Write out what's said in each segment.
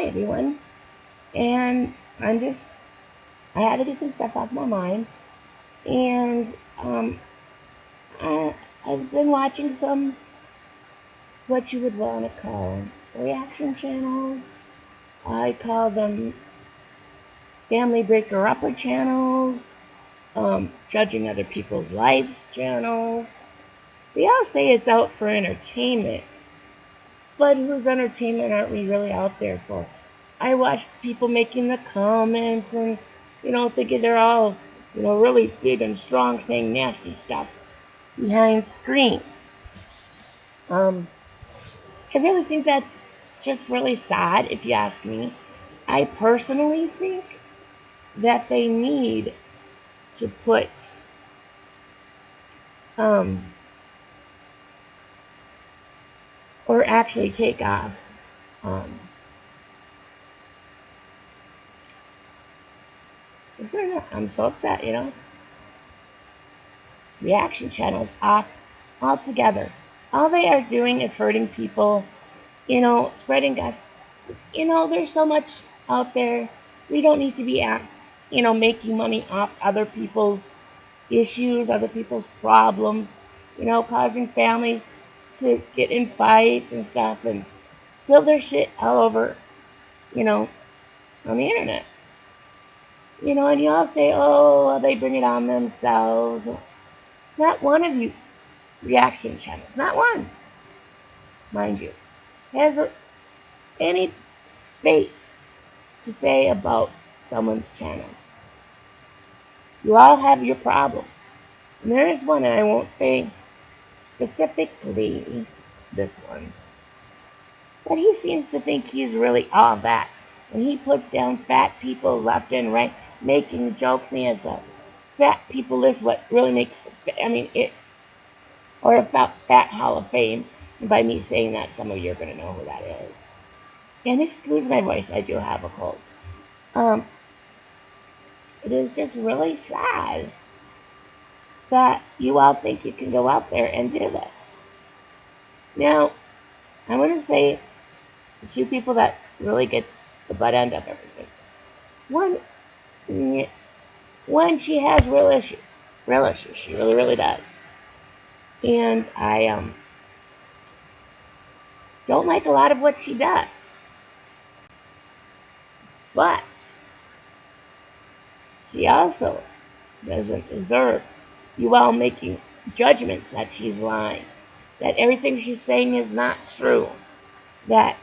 Hi everyone. And I had to get some stuff off my mind. And I, I've been watching some, what you would want to call reaction channels. I call them family breaker upper channels, judging other people's lives channels. They all say it's out for entertainment. But whose entertainment aren't we really out there for? I watch people making the comments and, thinking they're all, really big and strong saying nasty stuff behind screens. I really think that's just really sad, if you ask me. I personally think that they need to put or actually take off I'm so upset, reaction channels off altogether. All they are doing is hurting people, spreading gossip. There's so much out there. We don't need to be making money off other people's issues, other people's problems, causing families to get in fights and stuff and spill their shit all over, on the internet. And you all say, oh, well, they bring it on themselves. Not one of you reaction channels, not one, mind you, has any space to say about someone's channel. You all have your problems. And there is one, and I won't say specifically this one, but he seems to think he's really all that. And he puts down fat people left and right, making jokes, and he has a fat people list, what really makes, or a fat Hall of Fame. And by me saying that, some of you are going to know who that is. And excuse my voice, I do have a cold. It is just really sad that you all think you can go out there and do this. Now, I want to say the two people that really get the butt end of everything. One, she has real issues. Real issues. She really, really does. And I don't like a lot of what she does. But she also doesn't deserve you all making judgments that she's lying, that everything she's saying is not true, that,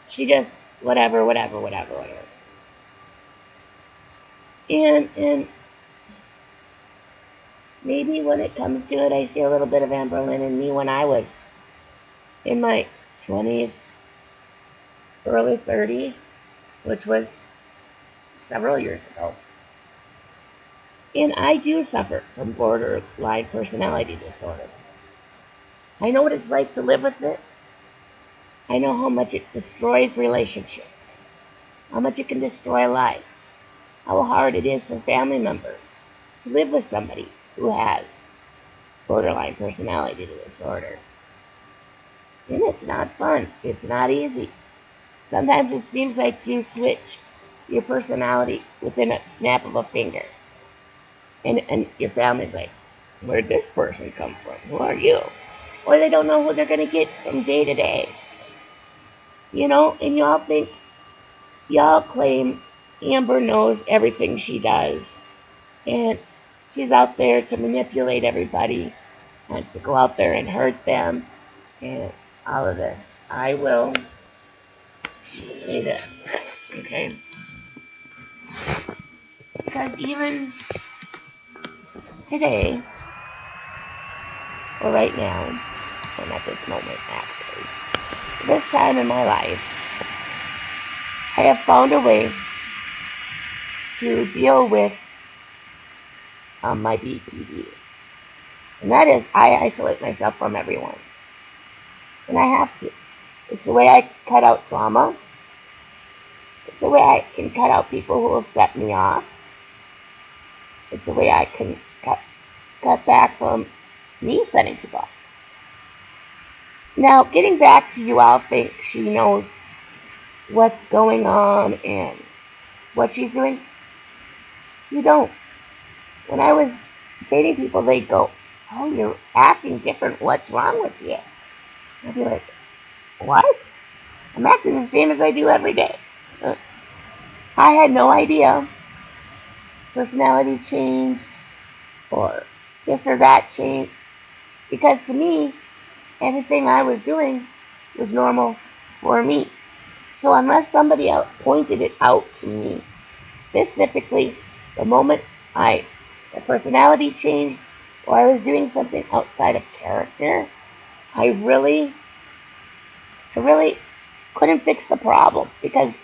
she just whatever. And maybe when it comes to it, I see a little bit of Amberlynn in me when I was in my 20s, early 30s, which was several years ago. And I do suffer from borderline personality disorder. I know what it's like to live with it. I know how much it destroys relationships, how much it can destroy lives, how hard it is for family members to live with somebody who has borderline personality disorder. And it's not fun. It's not easy. Sometimes it seems like you switch your personality within a snap of a finger. And your family's like, where'd this person come from? Who are you? Or they don't know who they're going to get from day to day. And y'all claim Amber knows everything she does. And she's out there to manipulate everybody and to go out there and hurt them and all of this. I will say this, okay? Because even today, or right now, and at this moment actually, this time in my life, I have found a way to deal with my BPD. And that is, I isolate myself from everyone. And I have to. It's the way I cut out trauma. It's the way I can cut out people who will set me off. It's the way I can cut back from me setting people off. Now, getting back to you all think she knows what's going on and what she's doing. You don't. When I was dating people, they'd go, "Oh, you're acting different. What's wrong with you?" I'd be like, "What? I'm acting the same as I do every day." I had no idea personality changed or this or that changed, because to me, everything I was doing was normal for me. So unless somebody else pointed it out to me specifically, the moment my personality changed or I was doing something outside of character, I really couldn't fix the problem, because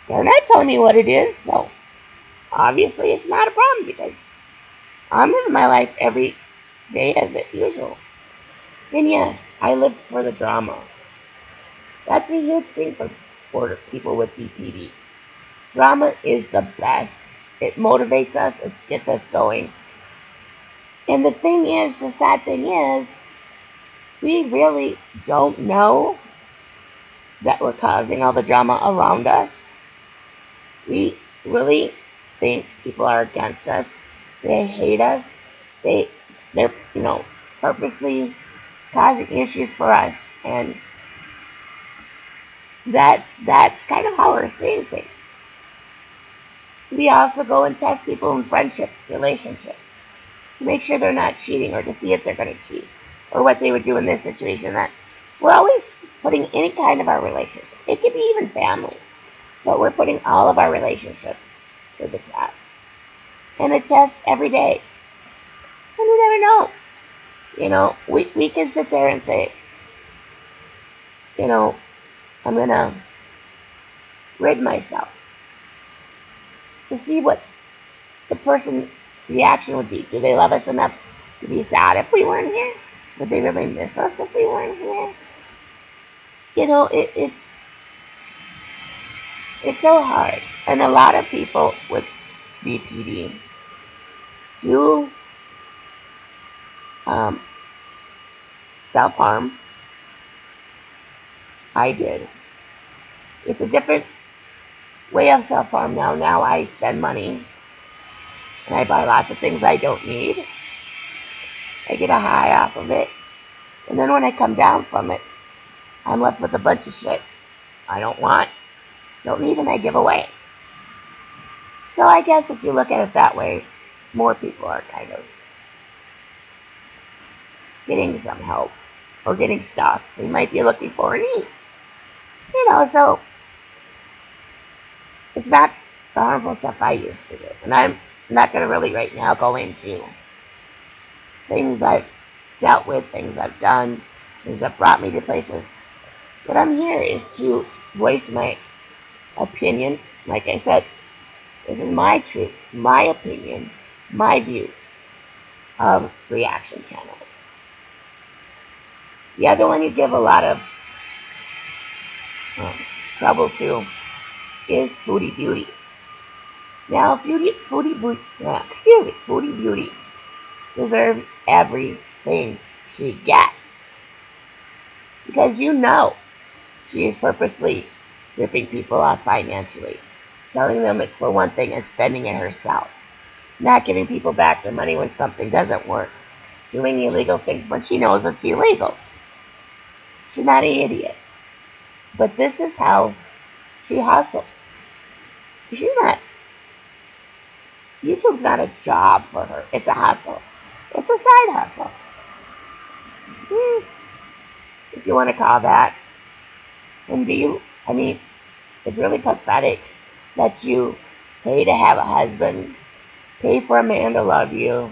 they're not telling me what it is. So obviously it's not a problem, because I'm living my life every day as usual. And yes, I lived for the drama. That's a huge thing for people with BPD. Drama is the best. It motivates us, it gets us going. And the sad thing is, we really don't know that we're causing all the drama around us. We really think people are against us. They hate us. They're purposely causing issues for us. And that's kind of how we're seeing things. We also go and test people in friendships, relationships, to make sure they're not cheating, or to see if they're going to cheat, or what they would do in this situation. That we're always putting any kind of our relationship. It could be even family, but we're putting all of our relationships to the test, and a test every day. And we never know. We can sit there and say, I'm gonna rid myself, to see what the person's reaction would be. Do they love us enough to be sad if we weren't here? Would they really miss us if we weren't here? It's so hard. And a lot of people with BPD do self-harm. I did. It's a different way of self-harm now. Now I spend money and I buy lots of things I don't need. I get a high off of it. And then when I come down from it, I'm left with a bunch of shit I don't want, don't need, and I give away. So I guess if you look at it that way, more people are kind of getting some help or getting stuff they might be looking for and need. So it's not the harmful stuff I used to do. And I'm not going to really right now go into things I've dealt with, things I've done, things that brought me to places. What I'm here is to voice my opinion. Like I said, this is my truth, my opinion, my views of reaction channels. The other one you give a lot of trouble to is Foodie Beauty. Now, Foodie Beauty deserves everything she gets, because she is purposely ripping people off financially, telling them it's for one thing and spending it herself, not giving people back their money when something doesn't work, doing illegal things when she knows it's illegal. She's not an idiot. But this is how she hustles. YouTube's not a job for her. It's a hustle. It's a side hustle. If you want to call that. And it's really pathetic that you pay to have a husband, pay for a man to love you,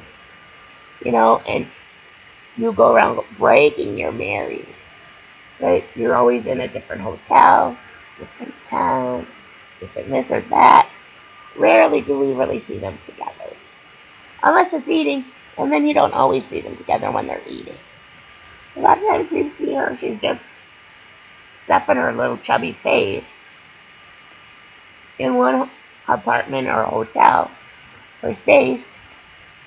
and you go around breaking you're married. But you're always in a different hotel, different town, different this or that. Rarely do we really see them together. Unless it's eating, and then you don't always see them together when they're eating. A lot of times we see her, she's just stuffing her little chubby face in one apartment or hotel or space,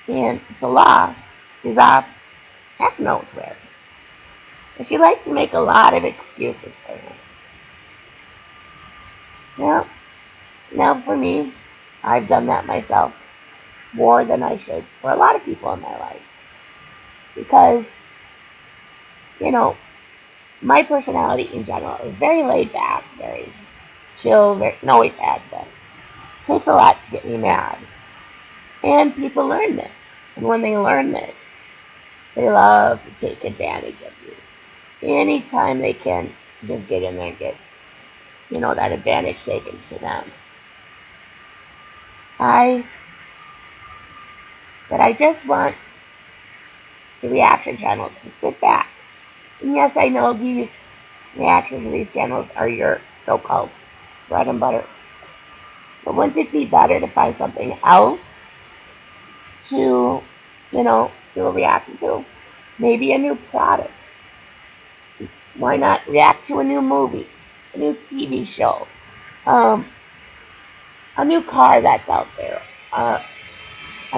and Salah is off heck knows where. And she likes to make a lot of excuses for him. Now, now for me, I've done that myself more than I should for a lot of people in my life. Because, you know, my personality in general is very laid back, very chill, and always has been. It takes a lot to get me mad. And people learn this. And when they learn this, they love to take advantage of you. Anytime they can, just get in there and get, that advantage taken to them. But I just want the reaction channels to sit back. And yes, I know these reactions to these channels are your so-called bread and butter. But wouldn't it be better to find something else to, do a reaction to? Maybe a new product. Why not react to a new movie, a new TV show, a new car that's out there, a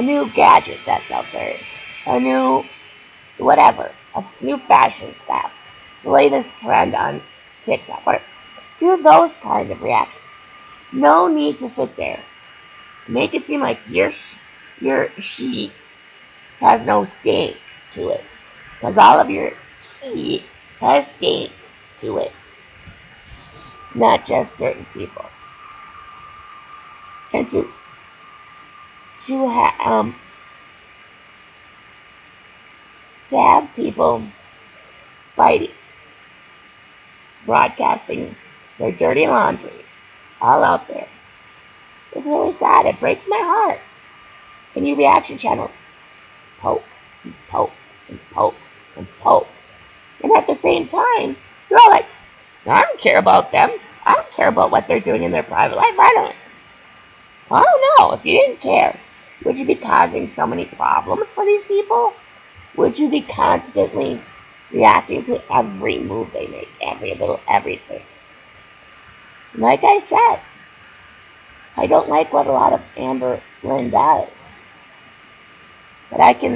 new gadget that's out there, a new whatever, a new fashion style, the latest trend on TikTok, whatever. Do those kind of reactions. No need to sit there. Make it seem like your sheet has no stink to it. Because all of your sheet has stink to it. Not just certain people. And to have people fighting, broadcasting their dirty laundry all out there, it's really sad. It breaks my heart. And your reaction channels poke and poke and poke and poke. And at the same time, you're all like, I don't care about them. I don't care about what they're doing in their private life. I don't know. If you didn't care, would you be causing so many problems for these people? Would you be constantly reacting to every move they make, everything? Like I said, I don't like what a lot of Amberlynn does. But I can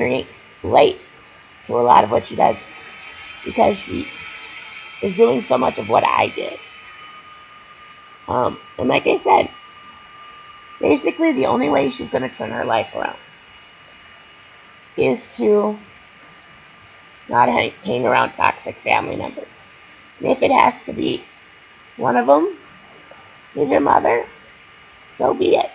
relate to a lot of what she does because she is doing so much of what I did. And like I said, basically the only way she's going to turn her life around is to not hang around toxic family members. And if it has to be one of them is your mother, so be it.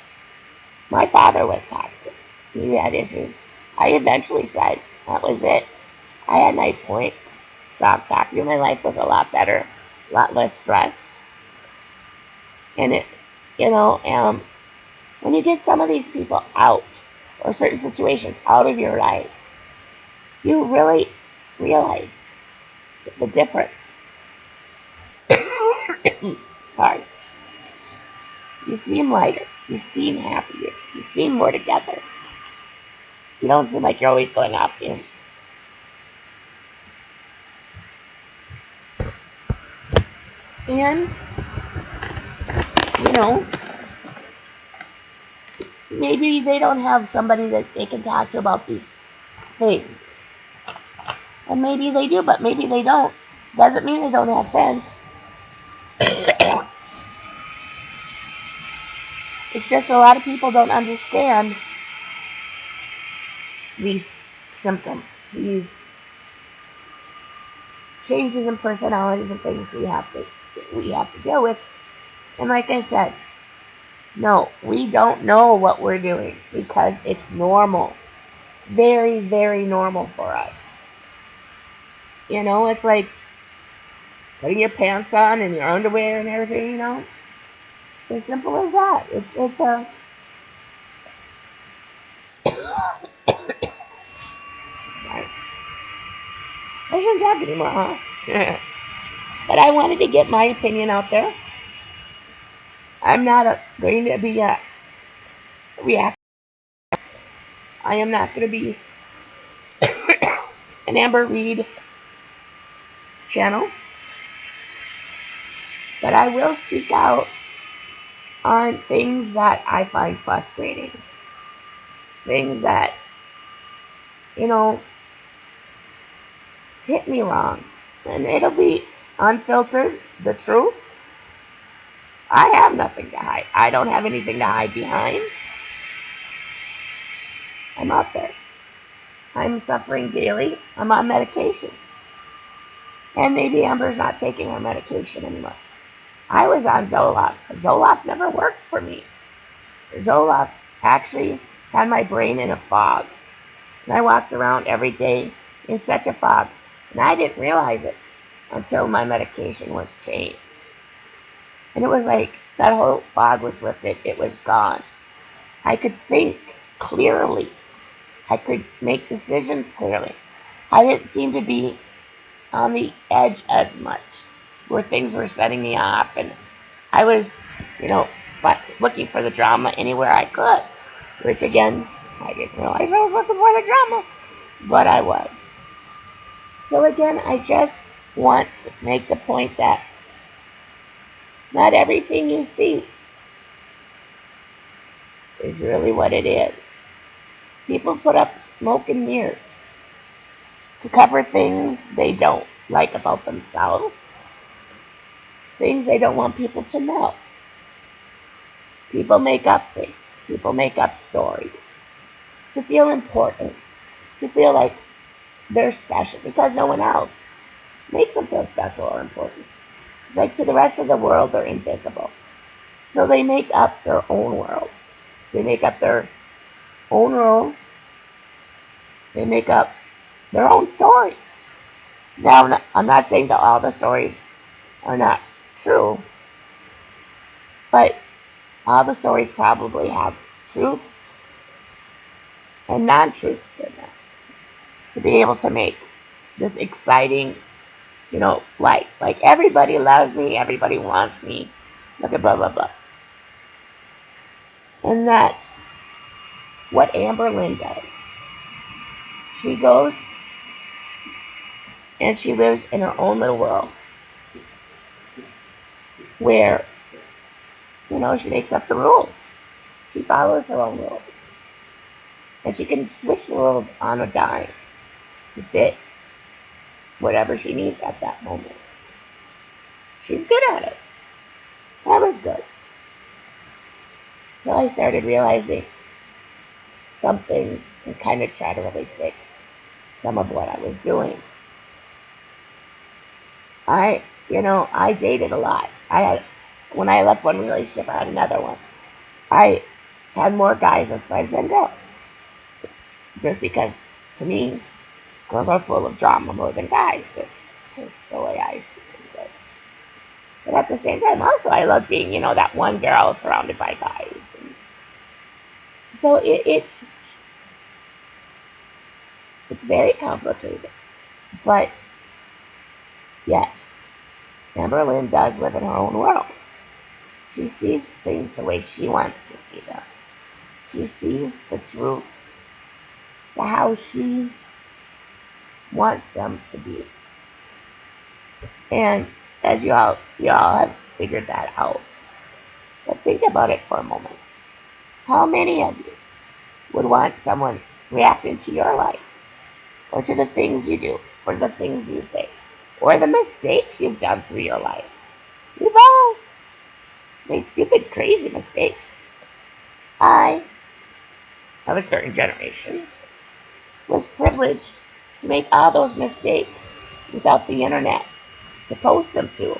My father was toxic. He had issues. I eventually said, that was it. I had my point. Stopped talking. My life was a lot better, a lot less stressed. And when you get some of these people out, or certain situations out of your life, you really realize the difference. Sorry. You seem lighter. You seem happier. You seem more together. You don't seem like you're always going off fumes. And, maybe they don't have somebody that they can talk to about these things. And maybe they do, but maybe they don't. Doesn't mean they don't have friends. It's just a lot of people don't understand these symptoms, these changes in personalities and things we have to deal with. And like I said, no, we don't know what we're doing because it's normal. Very, very normal for us. It's like putting your pants on and your underwear and everything, It's as simple as that. It's a I shouldn't talk anymore, huh? But I wanted to get my opinion out there. I'm not going to be a reactor. I am not going to be an Amber Reid channel. But I will speak out on things that I find frustrating. Things that, hit me wrong. And it'll be unfiltered, the truth. I have nothing to hide. I don't have anything to hide behind. I'm out there. I'm suffering daily. I'm on medications. And maybe Amber's not taking her medication anymore. I was on Zoloft. Zoloft never worked for me. Zoloft actually had my brain in a fog. And I walked around every day in such a fog. And I didn't realize it until my medication was changed. And it was like that whole fog was lifted. It was gone. I could think clearly. I could make decisions clearly. I didn't seem to be on the edge as much where things were setting me off. And I was, looking for the drama anywhere I could. Which again, I didn't realize I was looking for the drama. But I was. So again, I just want to make the point that not everything you see is really what it is. People put up smoke and mirrors to cover things they don't like about themselves, things they don't want people to know. People make up things. People make up stories to feel important, to feel like they're special because no one else makes them feel special or important. It's like to the rest of the world, they're invisible. So they make up their own worlds. They make up their own rules. They make up their own stories. Now, I'm not saying that all the stories are not true, but all the stories probably have truths and non-truths in them to be able to make this exciting, life. Like everybody loves me, everybody wants me, look at blah, blah, blah. And that's what Amberlynn does. She goes and she lives in her own little world where, she makes up the rules. She follows her own rules. And she can switch the rules on a dime to fit whatever she needs at that moment. She's good at it. I was good. Till I started realizing some things and kind of try to really fix some of what I was doing. I dated a lot. When I left one relationship, I had another one. I had more guys as friends than girls. Just because, to me, girls are full of drama more than guys. It's just the way I see it. But at the same time, also, I love being, that one girl surrounded by guys. And so it's very complicated. But, yes, Amberlynn does live in her own world. She sees things the way she wants to see them. She sees the truths to how she wants them to be. And as you all have figured that out, but think about it for a moment. How many of you would want someone reacting to your life, or to the things you do, or the things you say, or the mistakes you've done through your life? We've all made stupid, crazy mistakes. I, of a certain generation, was privileged to make all those mistakes without the internet to post them to,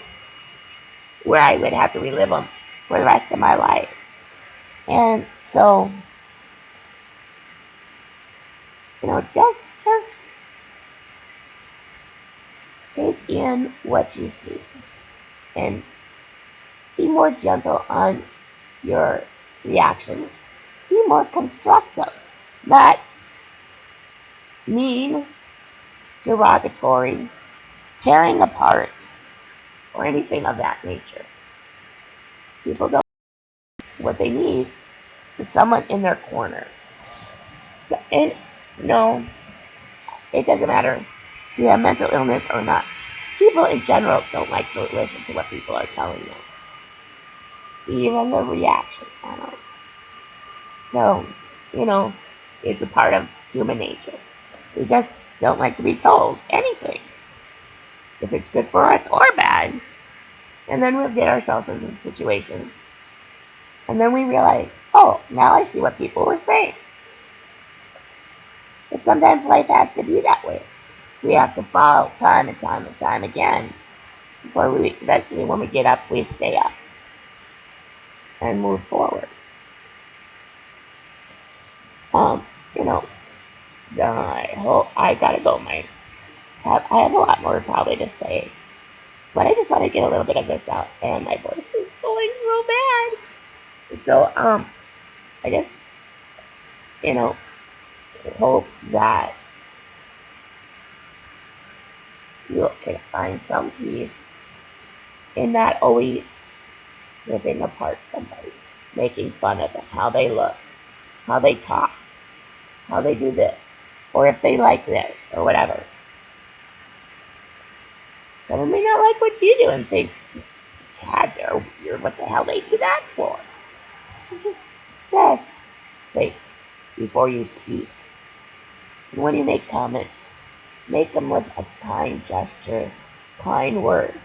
where I would have to relive them for the rest of my life. And so, just take in what you see and be more gentle on your reactions. Be more constructive, not mean, derogatory, tearing apart, or anything of that nature. People don't. What they need is someone in their corner. So, and it doesn't matter if you have mental illness or not. People in general don't like to listen to what people are telling them, even the reaction channels. So, it's a part of human nature. We just don't like to be told anything. If it's good for us or bad, And then we'll get ourselves into situations. And then we realize, oh, now I see what people were saying. But sometimes life has to be that way. We have to fall time and time and time again before we eventually, when we get up, we stay up and move forward. You know, I hope I gotta go. I have a lot more probably to say, but I just want to get a little bit of this out, and my voice is going so bad. So I just hope that you can find some peace in not always ripping apart somebody, making fun of them, how they look, how they talk, how they do this, or if they like this, or whatever. Someone may not like what you do and think, God, they're weird. What the hell they do that for? So just think before you speak. And when you make comments, make them with a kind gesture, kind words.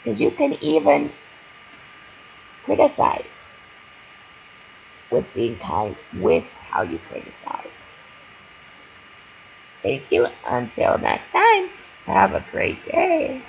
Because you can even criticize with being kind with how you criticize. Thank you. Until next time, have a great day.